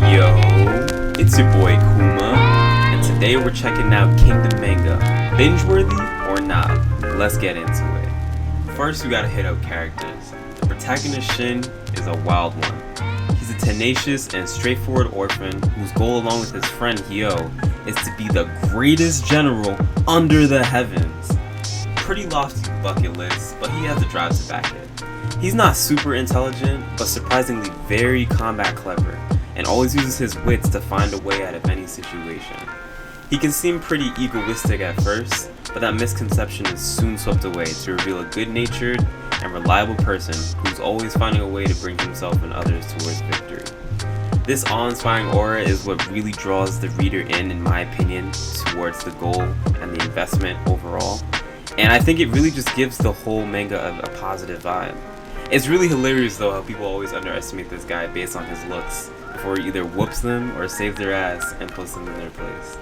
Yo, it's your boy Kuma, and today we're checking out Kingdom Manga. Bingeworthy or not? Let's get into it. First, we gotta hit up characters. The protagonist Shin is a wild one. He's a tenacious and straightforward orphan whose goal, along with his friend Hyo, is to be the greatest general under the heavens. Pretty lofty bucket list, but he has the drive to back it. He's not super intelligent, but surprisingly very combat clever, and always uses his wits to find a way out of any situation. He can seem pretty egoistic at first, but that misconception is soon swept away to reveal a good-natured and reliable person who's always finding a way to bring himself and others towards victory. This awe-inspiring aura is what really draws the reader in my opinion, towards the goal and the investment overall. And I think it really just gives the whole manga a positive vibe. It's really hilarious though how people always underestimate this guy based on his looks before he either whoops them or saves their ass and puts them in their place.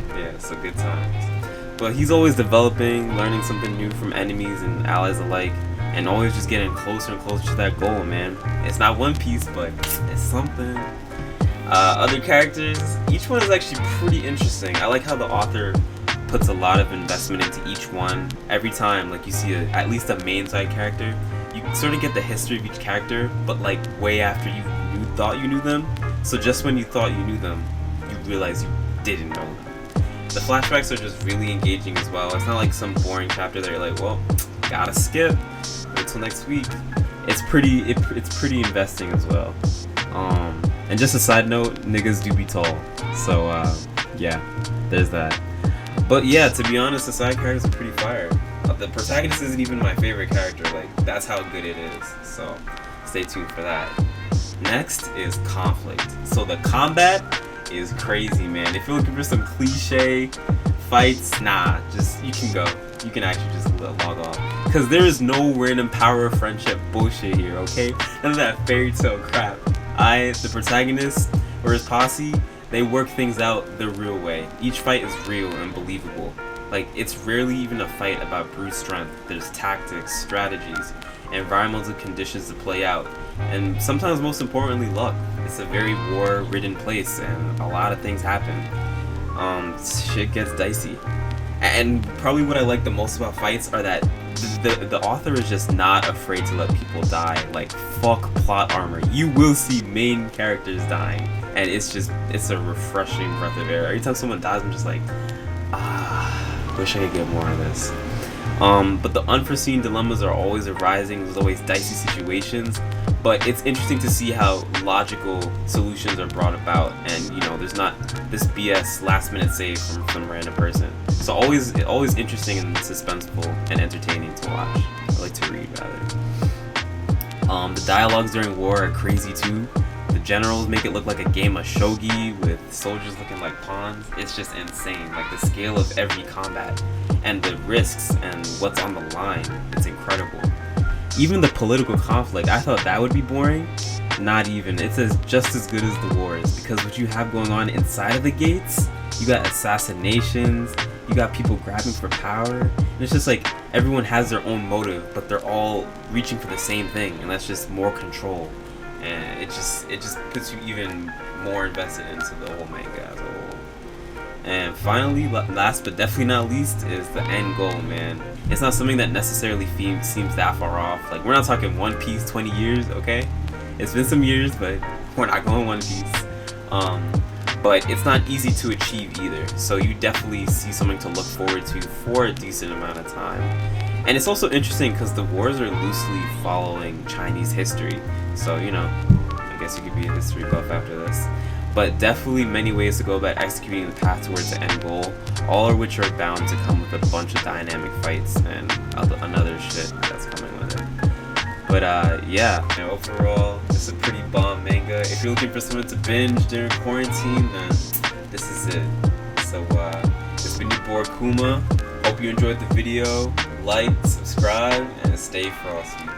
Yeah, so good times. But he's always developing, learning something new from enemies and allies alike, and always just getting closer and closer to that goal, man. It's not One Piece, but it's something. Other characters, each one is actually pretty interesting. I like how the author puts a lot of investment into each one. Every time, like, you see at least a main side character, you sort of get the history of each character, but like way after you thought you knew them. So just when you thought you knew them, you realize you didn't know them. The flashbacks are just really engaging as well. It's not like some boring chapter that you're like, well, gotta skip, wait till next week. It's pretty investing as well. And just a side note, niggas do be tall. So yeah, there's that. But yeah, to be honest, the side characters are pretty fire. The protagonist isn't even my favorite character, like, that's how good it is, so stay tuned for that. Next is conflict. So the combat is crazy, man. If you're looking for some cliche fights, nah, just, you can go. You can actually just log off. Because there is no random power of friendship bullshit here, okay? None of that fairy tale crap. The protagonist, or his posse, they work things out the real way. Each fight is real and believable. Like, it's rarely even a fight about brute strength. There's tactics, strategies, environmental conditions to play out, and sometimes most importantly, luck. It's a very war-ridden place, and a lot of things happen. Shit gets dicey. And probably what I like the most about fights are that the author is just not afraid to let people die. Like, fuck plot armor. You will see main characters dying, and it's a refreshing breath of air. Every time someone dies, I'm just like, wish I could get more of this. But the unforeseen dilemmas are always arising. There's always dicey situations, but it's interesting to see how logical solutions are brought about, and you know, there's not this BS last minute save from some random person. So always interesting and suspenseful and entertaining to watch. I like to read rather. The dialogues during war are crazy too. The generals make it look like a game of shogi with soldiers looking like pawns. It's just insane, like the scale of every combat and the risks and what's on the line. It's incredible. Even the political conflict, I thought that would be boring. Not even. It's just as good as the wars, because what you have going on inside of the gates, you got assassinations, you got people grabbing for power, and it's just like everyone has their own motive, but they're all reaching for the same thing, and that's just more control. And it just puts you even more invested into the whole manga as a whole. And finally, last but definitely not least, is the end goal, man. It's not something that necessarily seems that far off. Like, we're not talking One Piece 20 years, okay? It's been some years, but we're not going One Piece. But it's not easy to achieve either. So you definitely see something to look forward to for a decent amount of time. And it's also interesting because the wars are loosely following Chinese history. So, you know, I guess you could be a history buff after this. But definitely many ways to go about executing the path towards the end goal, all of which are bound to come with a bunch of dynamic fights and another shit that's coming with it. But yeah, overall, it's a pretty bomb manga. If you're looking for something to binge during quarantine, then this is it. So it's been your boy Kuma. Hope you enjoyed the video. Like, subscribe, and stay frosty.